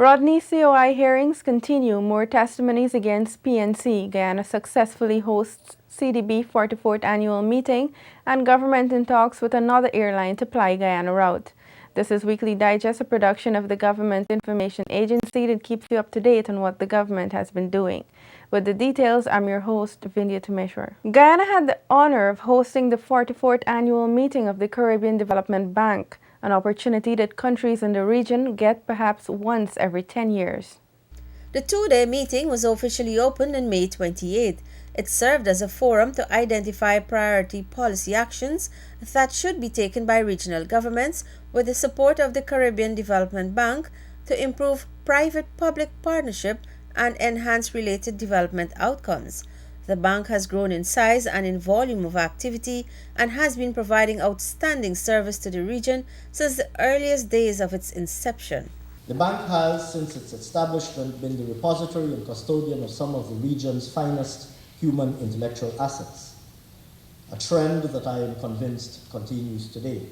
Rodney COI hearings continue. More testimonies against PNC. Guyana successfully hosts CDB 44th annual meeting, and government in talks with another airline to ply Guyana route. This is Weekly Digest, a production of the Government Information Agency that keeps you up to date on what the government has been doing. With the details, I'm your host, Vindhya Tumeshwar. Guyana had the honor of hosting the 44th annual meeting of the Caribbean Development Bank, an opportunity that countries in the region get perhaps once every 10 years. The two-day meeting was officially opened on May 28. It served as a forum to identify priority policy actions that should be taken by regional governments with the support of the Caribbean Development Bank to improve private-public partnership and enhance related development outcomes. The bank has grown in size and in volume of activity and has been providing outstanding service to the region since the earliest days of its inception. The bank has, since its establishment, been the repository and custodian of some of the region's finest human intellectual assets, a trend that I am convinced continues today.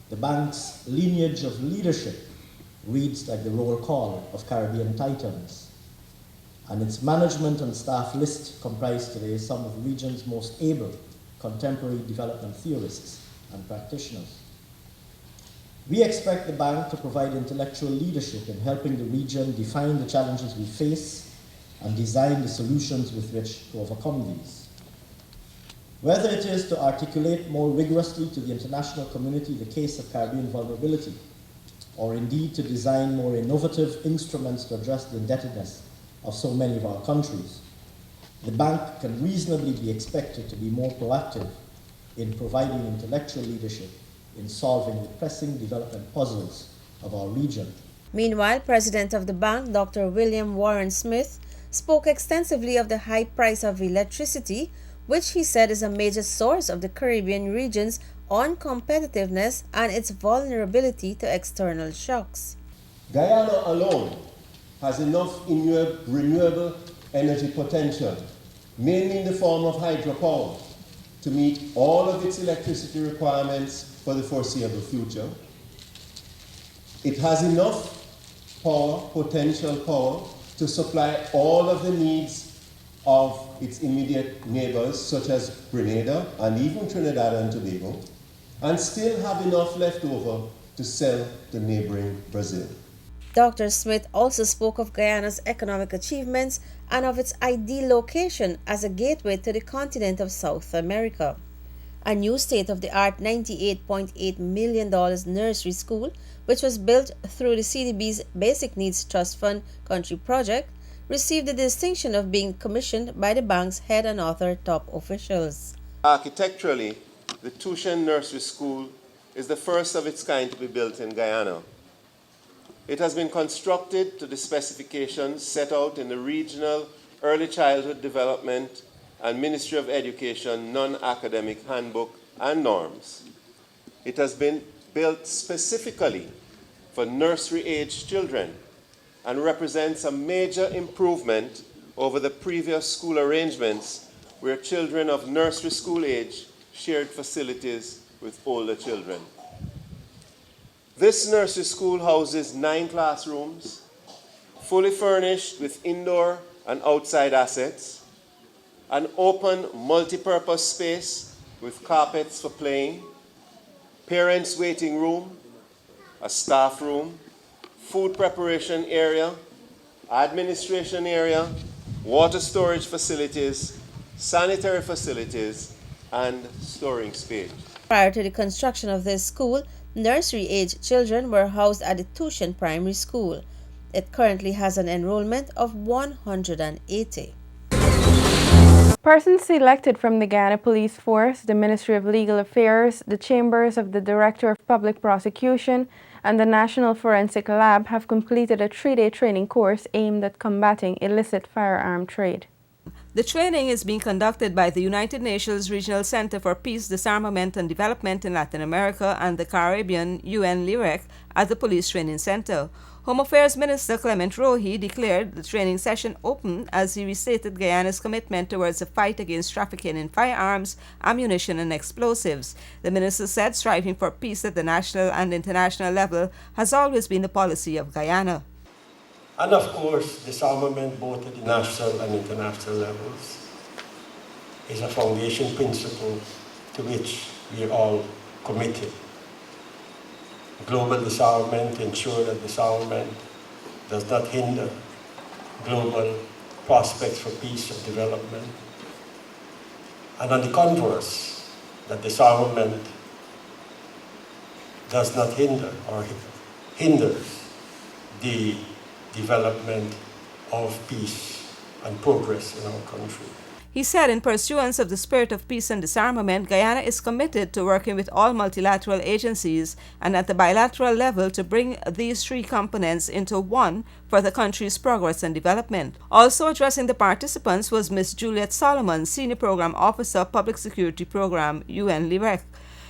The bank's lineage of leadership reads like the roll call of Caribbean titans, and its management and staff list comprise today some of the region's most able contemporary development theorists and practitioners. We expect the bank to provide intellectual leadership in helping the region define the challenges we face and design the solutions with which to overcome these. Whether it is to articulate more rigorously to the international community the case of Caribbean vulnerability, or indeed to design more innovative instruments to address the indebtedness of so many of our countries, the bank can reasonably be expected to be more proactive in providing intellectual leadership in solving the pressing development puzzles of our region. Meanwhile, President of the bank, Dr. William Warren Smith, spoke extensively of the high price of electricity, which he said is a major source of the Caribbean region's uncompetitiveness and its vulnerability to external shocks. Guyana alone has enough renewable energy potential, mainly in the form of hydropower, to meet all of its electricity requirements for the foreseeable future. It has enough power, potential power, to supply all of the needs of its immediate neighbors, such as Grenada and even Trinidad and Tobago, and still have enough left over to sell to neighboring Brazil. Dr. Smith also spoke of Guyana's economic achievements and of its ideal location as a gateway to the continent of South America. A new state-of-the-art $98.8 million nursery school, which was built through the CDB's Basic Needs Trust Fund Country Project, received the distinction of being commissioned by the bank's head and other top officials. Architecturally, the Tushen Nursery School is the first of its kind to be built in Guyana. It has been constructed to the specifications set out in the Regional Early Childhood Development and Ministry of Education Non-Academic Handbook and Norms. It has been built specifically for nursery-age children and represents a major improvement over the previous school arrangements where children of nursery school age shared facilities with older children. This nursery school houses 9 classrooms, fully furnished with indoor and outside assets, an open multi-purpose space with carpets for playing, parents' waiting room, a staff room, food preparation area, administration area, water storage facilities, sanitary facilities, and storing space. Prior to the construction of this school, nursery-age children were housed at the Tushen Primary School. It currently has an enrollment of 180. Persons selected from the Guyana Police Force, the Ministry of Legal Affairs, the Chambers of the Director of Public Prosecution, and the National Forensic Lab have completed a 3-day training course aimed at combating illicit firearm trade. The training is being conducted by the United Nations Regional Center for Peace, Disarmament and Development in Latin America and the Caribbean, UN LIREC, at the Police Training Center. Home Affairs Minister Clement Rohi declared the training session open as he restated Guyana's commitment towards the fight against trafficking in firearms, ammunition and explosives. The minister said striving for peace at the national and international level has always been the policy of Guyana. And of course, disarmament both at the national and international levels is a foundation principle to which we are all committed. Global disarmament ensures that disarmament does not hinder global prospects for peace and development. And on the converse, that disarmament does not hinder or hinders the development of peace and progress in our country. He said in pursuance of the spirit of peace and disarmament, Guyana is committed to working with all multilateral agencies and at the bilateral level to bring these three components into one for the country's progress and development. Also addressing the participants was Ms. Juliet Solomon, Senior Program Officer, Public Security Program, UN LIREC.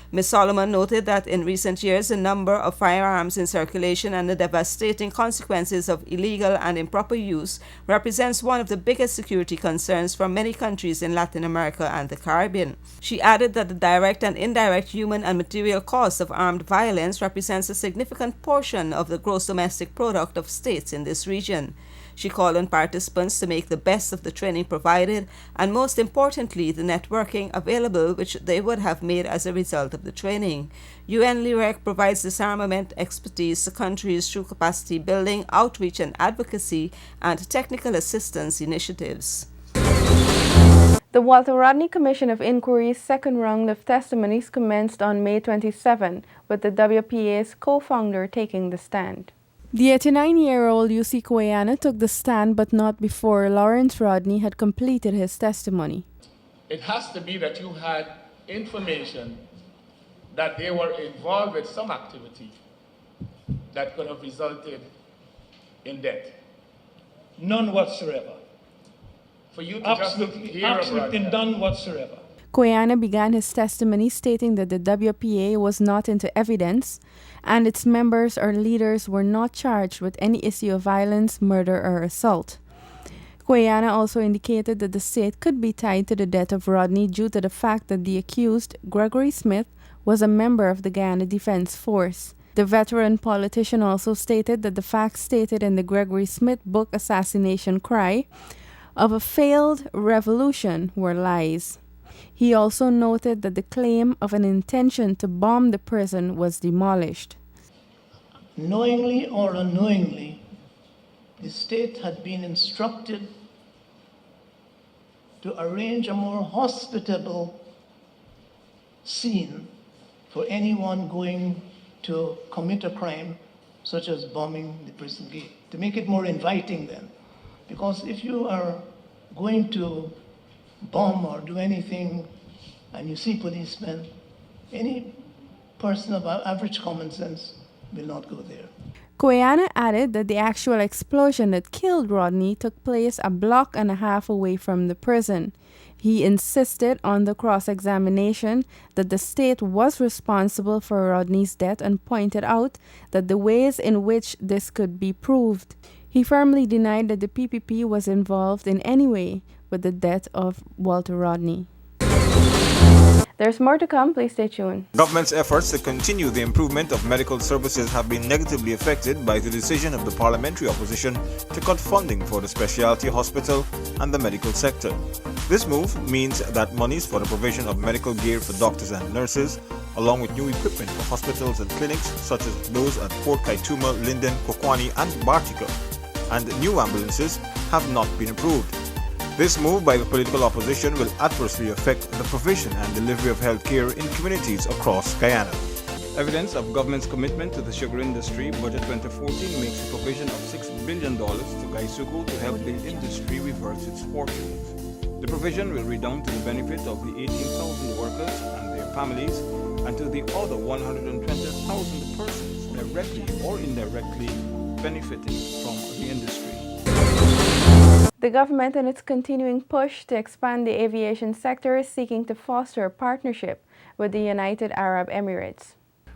Ms. Solomon noted that in recent years, the number of firearms in circulation and the devastating consequences of illegal and improper use represents one of the biggest security concerns for many countries in Latin America and the Caribbean. She added that the direct and indirect human and material cost of armed violence represents a significant portion of the gross domestic product of states in this region. She called on participants to make the best of the training provided and, most importantly, the networking available which they would have made as a result of the training. UN LIREC provides disarmament expertise to countries through capacity building, outreach and advocacy, and technical assistance initiatives. The Walter Rodney Commission of Inquiry's second round of testimonies commenced on May 27, with the WPA's co-founder taking the stand. The 89-year-old UC Koyana took the stand, but not before Lawrence Rodney had completed his testimony. It has to be that you had information that they were involved with some activity that could have resulted in death. None whatsoever. For you to absolutely none whatsoever. Koyana began his testimony stating that the WPA was not into evidence and its members or leaders were not charged with any issue of violence, murder, or assault. Koyana also indicated that the state could be tied to the death of Rodney due to the fact that the accused, Gregory Smith, was a member of the Guyana Defense Force. The veteran politician also stated that the facts stated in the Gregory Smith book Assassination Cry of a failed revolution were lies. He also noted that the claim of an intention to bomb the prison was demolished. Knowingly or unknowingly, the state had been instructed to arrange a more hospitable scene for anyone going to commit a crime such as bombing the prison gate, to make it more inviting then. Because if you are going to bomb or do anything and you see policemen, any person of average common sense will not go there. Koyana added that the actual explosion that killed Rodney took place a block and a half away from the prison. He insisted on the cross-examination that the state was responsible for Rodney's death and pointed out that the ways in which this could be proved. He firmly denied that the PPP was involved in any way with the death of Walter Rodney. There's more to come, please stay tuned. Government's efforts to continue the improvement of medical services have been negatively affected by the decision of the parliamentary opposition to cut funding for the specialty hospital and the medical sector. This move means that monies for the provision of medical gear for doctors and nurses, along with new equipment for hospitals and clinics such as those at Port Kaituma, Linden, Kokwani and Bartica, and new ambulances have not been approved. This move by the political opposition will adversely affect the provision and delivery of health care in communities across Guyana. Evidence of government's commitment to the sugar industry, Budget 2014 makes a provision of $6 billion to Gaisuku to help the industry reverse its fortunes. The provision will redound to the benefit of the 18,000 workers and their families and to the other 120,000 persons directly or indirectly benefiting from the industry. The government, in its continuing push to expand the aviation sector, is seeking to foster a partnership with the United Arab Emirates.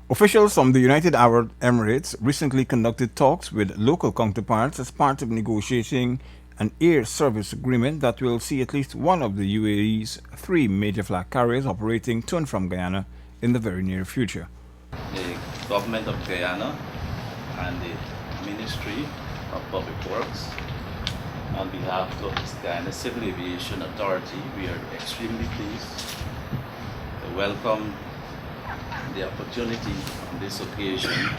Officials from the United Arab Emirates recently conducted talks with local counterparts as part of negotiating an air service agreement that will see at least one of the UAE's 3 major flag carriers operating to and from Guyana in the very near future. The government of Guyana and the Ministry of Public Works. On behalf of the Guyana Civil Aviation Authority, we are extremely pleased to welcome the opportunity on this occasion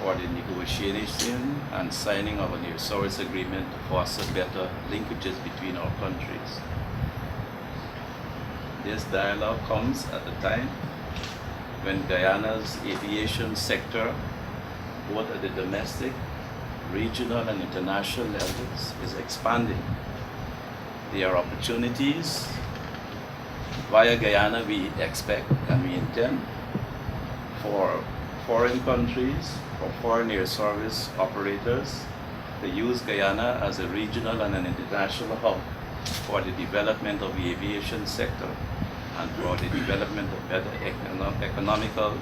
for the negotiation and signing of an air service agreement to foster better linkages between our countries. This dialogue comes at a time when Guyana's aviation sector, both at the domestic, regional and international levels, is expanding. There are opportunities via Guyana we expect and we intend for foreign countries or foreign air service operators to use Guyana as a regional and an international hub for the development of the aviation sector and for the development of better economical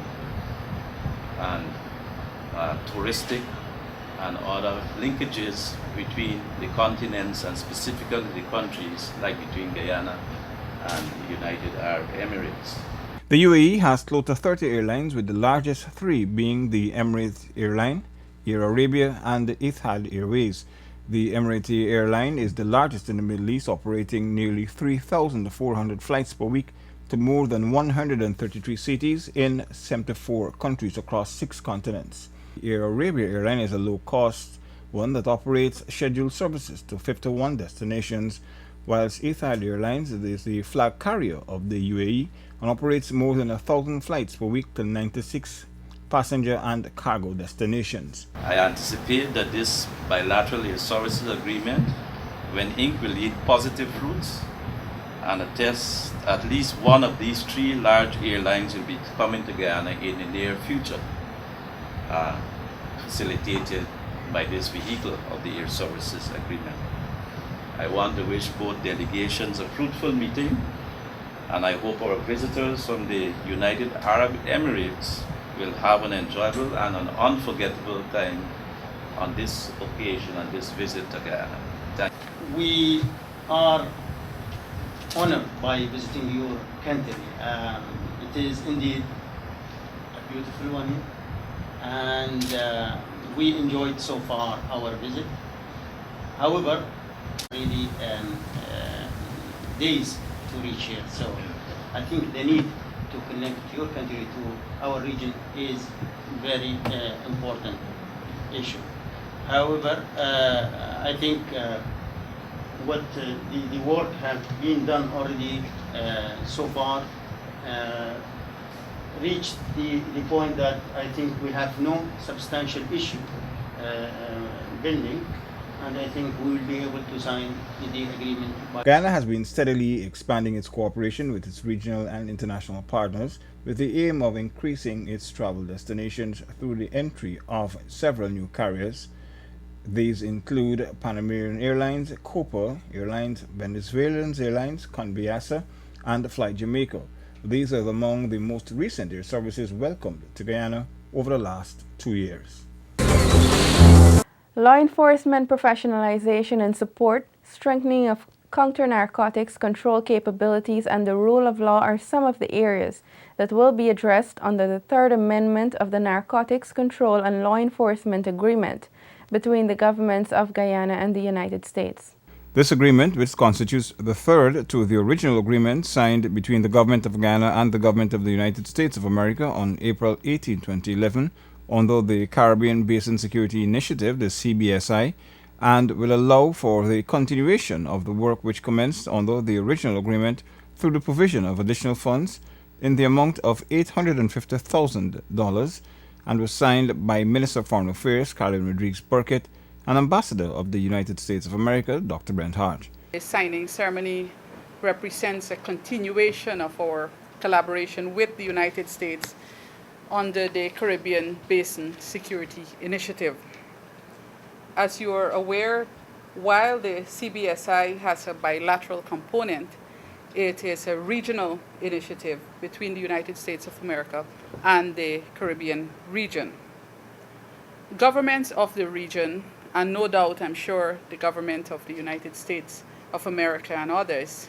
and touristic and other linkages between the continents and specifically the countries like between Guyana and the United Arab Emirates. The UAE has close to 30 airlines, with the largest three being the Emirates Airline, Air Arabia and the Etihad Airways. The Emirati airline is the largest in the Middle East, operating nearly 3,400 flights per week to more than 133 cities in 74 countries across 6 continents. Air Arabia Airline is a low-cost one that operates scheduled services to 51 destinations, whilst Etihad Airlines is the flag carrier of the UAE and operates more than 1,000 flights per week to 96 passenger and cargo destinations. I anticipate that this bilateral air services agreement, when inked, will yield positive fruits and attest at least one of these 3 large airlines will be coming to Guyana in the near future, facilitated by this vehicle of the air services agreement. I want to wish both delegations a fruitful meeting, and I hope our visitors from the United Arab Emirates will have an enjoyable and an unforgettable time on this occasion and this visit to Guyana. Thank you. We are honored by visiting your country. It is indeed a beautiful one, and we enjoyed so far our visit. However, really days to reach here, so I think the need to connect your country to our region is very important issue. However, I think what the work have been done already so far reached the point that I think we have no substantial issue pending, and I think we will be able to sign the agreement. Guyana has been steadily expanding its cooperation with its regional and international partners with the aim of increasing its travel destinations through the entry of several new carriers. These include Pan American Airlines, Copa Airlines, Venezuelan Airlines, Conviasa, and Flight Jamaica. These are among the most recent air services welcomed to Guyana over the last 2 years. Law enforcement professionalization and support, strengthening of counter-narcotics control capabilities, and the rule of law are some of the areas that will be addressed under the Third Amendment of the Narcotics Control and Law Enforcement Agreement between the governments of Guyana and the United States. This agreement, which constitutes the third to the original agreement signed between the government of Guyana and the government of the United States of America on April 18, 2011, under the Caribbean Basin Security Initiative, the CBSI, and will allow for the continuation of the work which commenced under the original agreement through the provision of additional funds in the amount of $850,000 and was signed by Minister of Foreign Affairs Caroline Rodriguez Burkett and Ambassador of the United States of America, Dr. Brent Hodge. The signing ceremony represents a continuation of our collaboration with the United States under the Caribbean Basin Security Initiative. As you are aware, while the CBSI has a bilateral component, it is a regional initiative between the United States of America and the Caribbean region. Governments of the region, and no doubt I'm sure the government of the United States of America and others,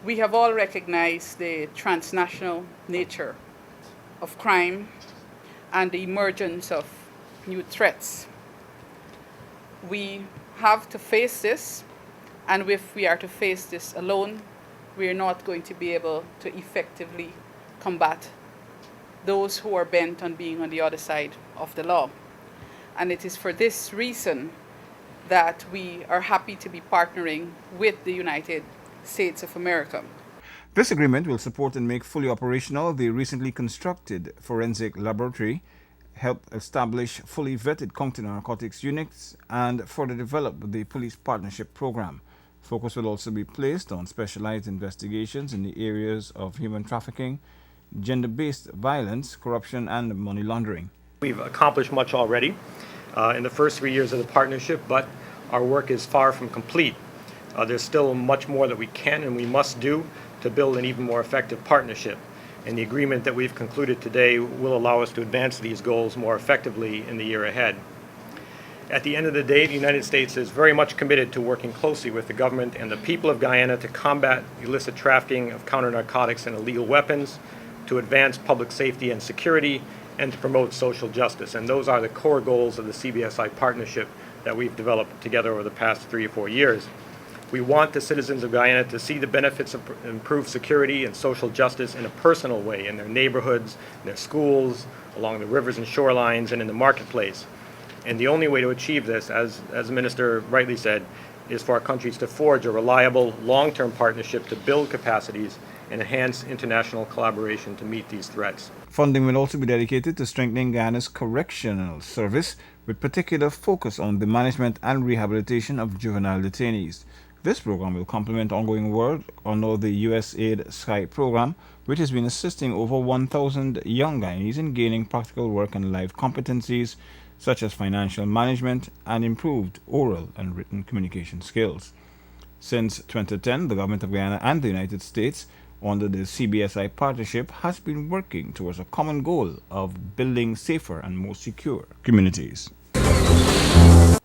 we have all recognized the transnational nature of crime and the emergence of new threats. We have to face this, and if we are to face this alone, we are not going to be able to effectively combat those who are bent on being on the other side of the law. And it is for this reason that we are happy to be partnering with the United States of America. This agreement will support and make fully operational the recently constructed forensic laboratory, help establish fully vetted counter-narcotics units, and further develop the police partnership program. Focus will also be placed on specialized investigations in the areas of human trafficking, gender-based violence, corruption, and money laundering. We've accomplished much already in the first 3 years of the partnership, but our work is far from complete. There's still much more that we can and we must do to build an even more effective partnership. And the agreement that we've concluded today will allow us to advance these goals more effectively in the year ahead. At the end of the day, the United States is very much committed to working closely with the government and the people of Guyana to combat illicit trafficking of counter-narcotics and illegal weapons, to advance public safety and security, and to promote social justice. And those are the core goals of the CBSI partnership that we've developed together over the past 3 or 4 years. We want the citizens of Guyana to see the benefits of improved security and social justice in a personal way in their neighborhoods, in their schools, along the rivers and shorelines, and in the marketplace. And the only way to achieve this, as the Minister rightly said, is for our countries to forge a reliable, long-term partnership to build capacities and enhance international collaboration to meet these threats. Funding will also be dedicated to strengthening Guyana's correctional service, with particular focus on the management and rehabilitation of juvenile detainees. This program will complement ongoing work under the USAID SKY program, which has been assisting over 1,000 young Guyanese in gaining practical work and life competencies such as financial management and improved oral and written communication skills. Since 2010, the Government of Guyana and the United States, under the CBSI partnership, has been working towards a common goal of building safer and more secure communities.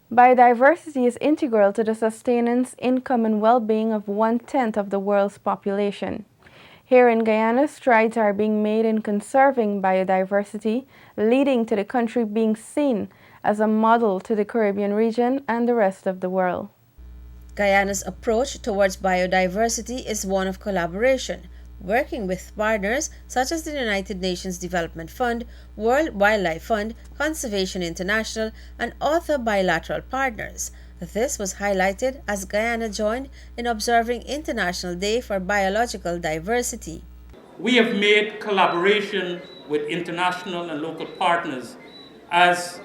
Biodiversity is integral to the sustenance, income, and well-being of 1/10 of the world's population. Here in Guyana, strides are being made in conserving biodiversity, leading to the country being seen as a model to the Caribbean region and the rest of the world. Guyana's approach towards biodiversity is one of collaboration, working with partners such as the United Nations Development Fund, World Wildlife Fund, Conservation International, and other bilateral partners. This was highlighted as Guyana joined in observing International Day for Biological Diversity. We have made collaboration with international and local partners as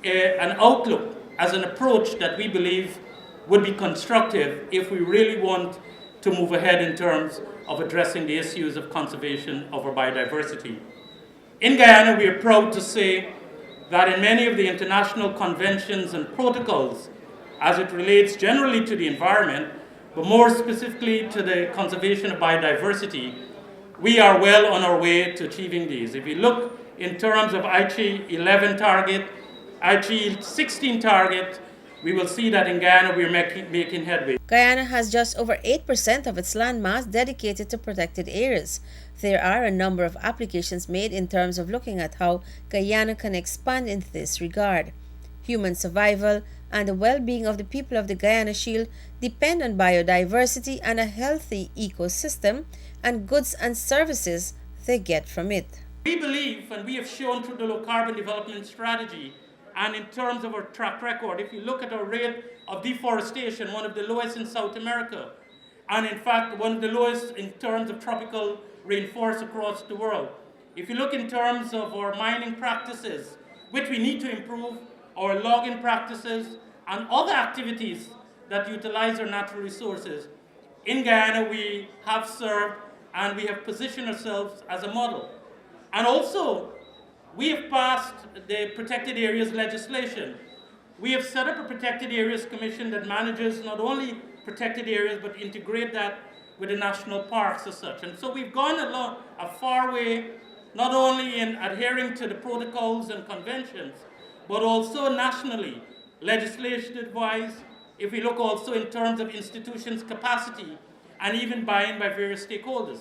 an outlook, as an approach that we believe would be constructive if we really want to move ahead in terms of addressing the issues of conservation of our biodiversity. In Guyana, we are proud to say that in many of the international conventions and protocols, as it relates generally to the environment, but more specifically to the conservation of biodiversity, we are well on our way to achieving these. If you look in terms of IG 11 target, IG 16 target, we will see that in Guyana we are making headway. Guyana has just over 8% of its landmass dedicated to protected areas. There are a number of applications made in terms of looking at how Guyana can expand in this regard. Human survival and the well-being of the people of the Guyana Shield depend on biodiversity and a healthy ecosystem and goods and services they get from it. We believe, and we have shown through the low carbon development strategy, and in terms of our track record, if you look at our rate of deforestation, one of the lowest in South America, and in fact, one of the lowest in terms of tropical rainforests across the world. If you look in terms of our mining practices, which we need to improve, our logging practices, and other activities that utilize our natural resources, in Guyana we have served and we have positioned ourselves as a model. And also, we have passed the protected areas legislation. We have set up a protected areas commission that manages not only protected areas but integrate that with the national parks as such. And so we've gone a far way, not only in adhering to the protocols and conventions, but also nationally, legislation-wise, if we look also in terms of institutions' capacity and even buy-in by various stakeholders.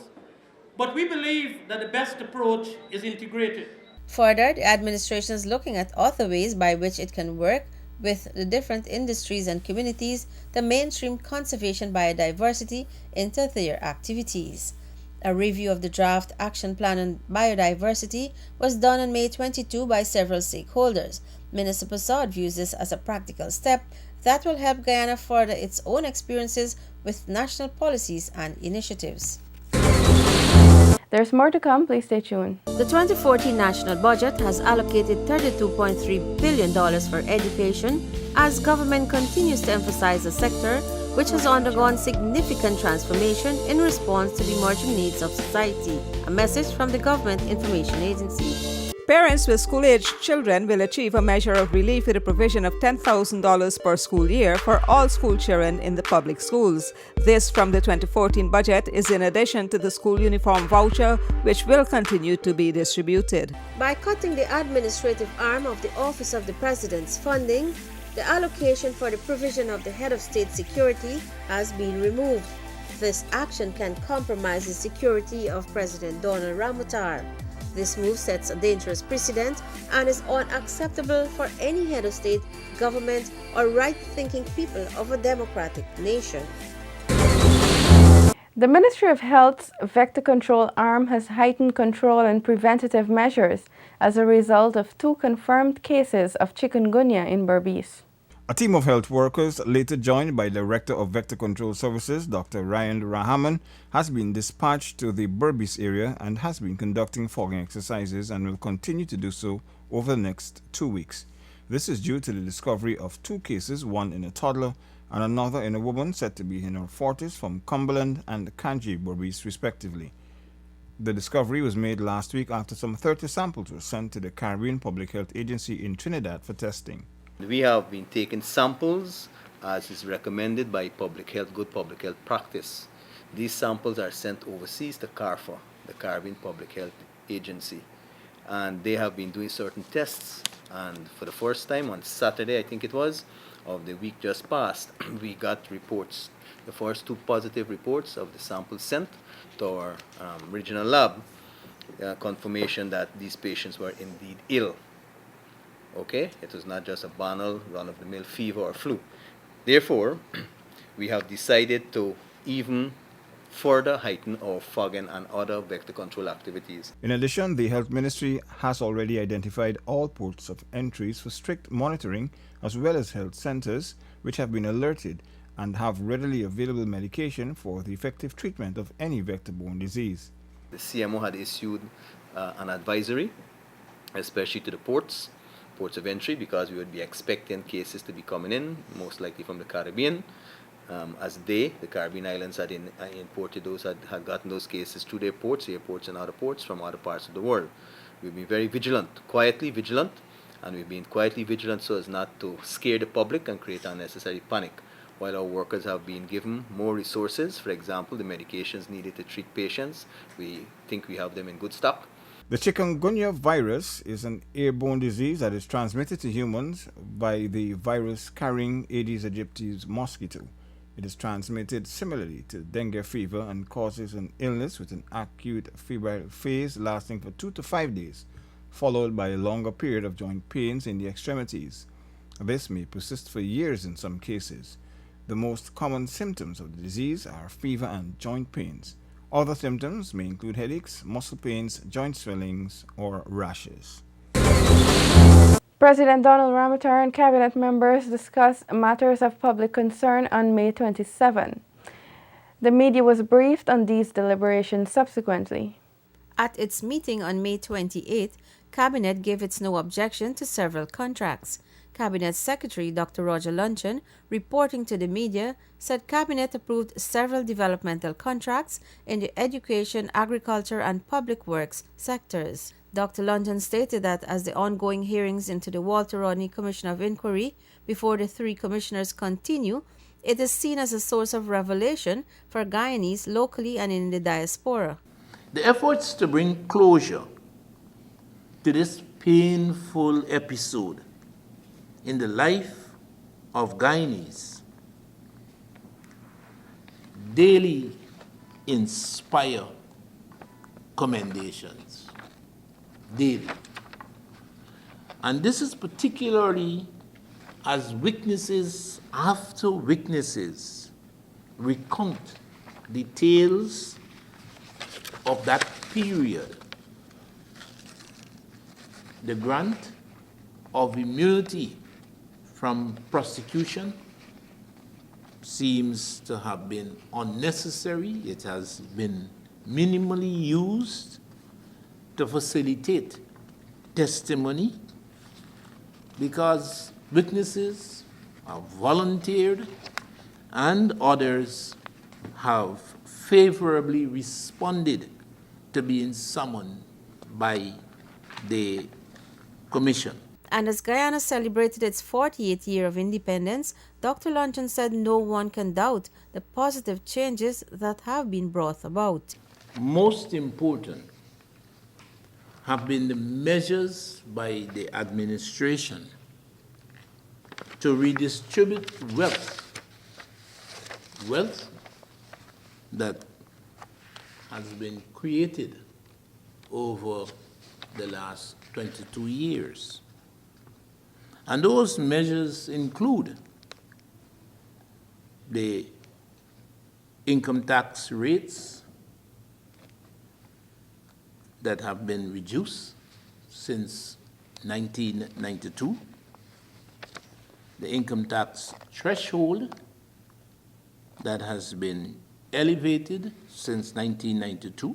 But we believe that the best approach is integrated. Further, the administration is looking at other ways by which it can work with the different industries and communities to mainstream conservation biodiversity into their activities. A review of the draft action plan on biodiversity was done on May 22 by several stakeholders. Minister Prasad views this as a practical step that will help Guyana further its own experiences with national policies and initiatives. There's more to come, please stay tuned. The 2014 national budget has allocated $32.3 billion for education as government continues to emphasize the sector which has undergone significant transformation in response to the emerging needs of society. A message from the Government Information Agency. Parents with school-aged children will achieve a measure of relief with the provision of $10,000 per school year for all school children in the public schools. This from the 2014 budget is in addition to the school uniform voucher, which will continue to be distributed. By cutting the administrative arm of the Office of the President's funding, the allocation for the provision of the Head of State Security has been removed. This action can compromise the security of President Donald Ramotar. This move sets a dangerous precedent and is unacceptable for any head of state, government, or right-thinking people of a democratic nation. The Ministry of Health's vector control arm has heightened control and preventative measures as a result of 2 confirmed cases of chikungunya in Berbice. A team of health workers, later joined by Director of Vector Control Services, Dr. Ryan Rahaman, has been dispatched to the Berbice area and has been conducting fogging exercises and will continue to do so over the next 2 weeks. This is due to the discovery of 2 cases, one in a toddler and another in a woman said to be in her 40s from Cumberland and Kanji, Berbice, respectively. The discovery was made last week after some 30 samples were sent to the Caribbean Public Health Agency in Trinidad for testing. We have been taking samples as is recommended by good public health practice. These samples are sent overseas to CARFA, the Caribbean Public Health Agency, and they have been doing certain tests. And for the first time on Saturday, I think it was, of the week just passed, we got reports, the first 2 positive reports of the samples sent to our regional lab, confirmation that these patients were indeed ill. Okay, it was not just a banal run-of-the-mill fever or flu. Therefore, we have decided to even further heighten our fogging and other vector control activities. In addition, the Health Ministry has already identified all ports of entries for strict monitoring as well as health centers which have been alerted and have readily available medication for the effective treatment of any vector-borne disease. The CMO had issued an advisory, especially to the ports of entry, because we would be expecting cases to be coming in, most likely from the Caribbean, as the Caribbean islands had imported those, had gotten those cases through their ports, airports and other ports from other parts of the world. We've been very vigilant, quietly vigilant, and we've been quietly vigilant so as not to scare the public and create unnecessary panic, while our workers have been given more resources. For example, the medications needed to treat patients, we think we have them in good stock. The chikungunya virus is an airborne disease that is transmitted to humans by the virus-carrying Aedes aegypti mosquito. It is transmitted similarly to dengue fever and causes an illness with an acute febrile phase lasting for 2 to 5 days, followed by a longer period of joint pains in the extremities. This may persist for years in some cases. The most common symptoms of the disease are fever and joint pains. Other symptoms may include headaches, muscle pains, joint swellings, or rashes. President Donald Ramotar and cabinet members discussed matters of public concern on May 27. The media was briefed on these deliberations subsequently. At its meeting on May 28, Cabinet gave its no objection to several contracts. Cabinet Secretary Dr. Roger Luncheon, reporting to the media, said Cabinet approved several developmental contracts in the education, agriculture, and public works sectors. Dr. Luncheon stated that as the ongoing hearings into the Walter Rodney Commission of Inquiry before the 3 commissioners continue, it is seen as a source of revelation for Guyanese locally and in the diaspora. The efforts to bring closure to this painful episode in the life of Guyanese daily inspire commendations, daily. And this is particularly as witnesses after witnesses recount details of that period, the grant of immunity from prosecution seems to have been unnecessary. It has been minimally used to facilitate testimony because witnesses have volunteered and others have favorably responded to being summoned by the Commission. And as Guyana celebrated its 48th year of independence, Dr. Luncheon said no one can doubt the positive changes that have been brought about. Most important have been the measures by the administration to redistribute wealth that has been created over the last 22 years. And those measures include the income tax rates that have been reduced since 1992, the income tax threshold that has been elevated since 1992,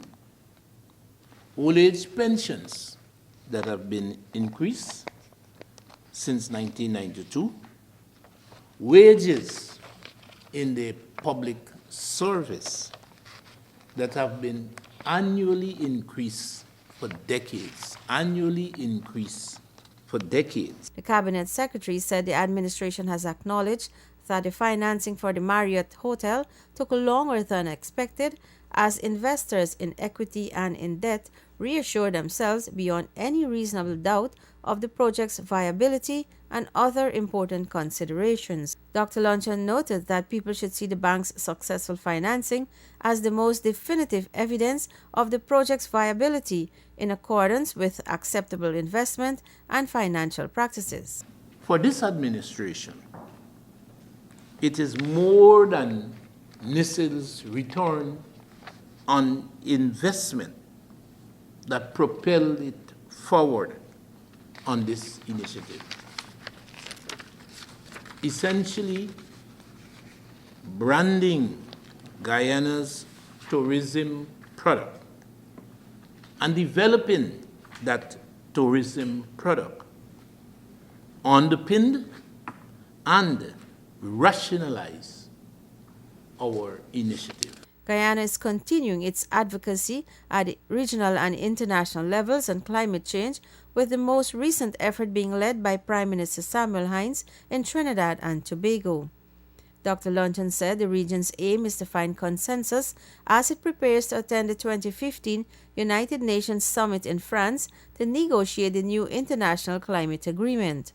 old age pensions that have been increased since 1992, wages in the public service that have been annually increased for decades, The Cabinet Secretary said the administration has acknowledged that the financing for the Marriott Hotel took longer than expected as investors in equity and in debt reassured themselves beyond any reasonable doubt of the project's viability and other important considerations. Dr. Luncheon noted that people should see the bank's successful financing as the most definitive evidence of the project's viability in accordance with acceptable investment and financial practices. For this administration, it is more than NISIL's return on investment that propelled it forward on this initiative. Essentially, branding Guyana's tourism product and developing that tourism product underpinned and rationalize our initiative. Guyana is continuing its advocacy at the regional and international levels on climate change, with the most recent effort being led by Prime Minister Samuel Hinds in Trinidad and Tobago. Dr. Luncheon said the region's aim is to find consensus as it prepares to attend the 2015 United Nations Summit in France to negotiate the new international climate agreement.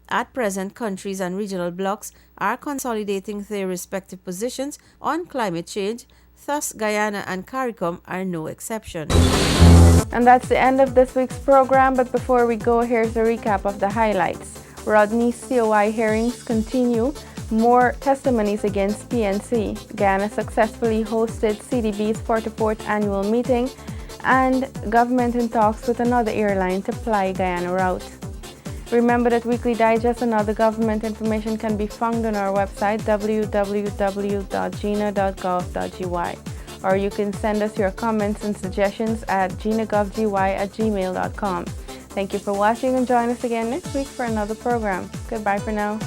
At present, countries and regional blocs are consolidating their respective positions on climate change. Thus, Guyana and CARICOM are no exception. And that's the end of this week's program, but before we go, here's a recap of the highlights. Rodney's COI hearings continue. More testimonies against PNC. Guyana successfully hosted CDB's 44th annual meeting, and government in talks with another airline to fly Guyana route. Remember that Weekly Digest and other government information can be found on our website www.gina.gov.gy, or you can send us your comments and suggestions at ginagovgy@gmail.com. Thank you for watching, and join us again next week for another program. Goodbye for now.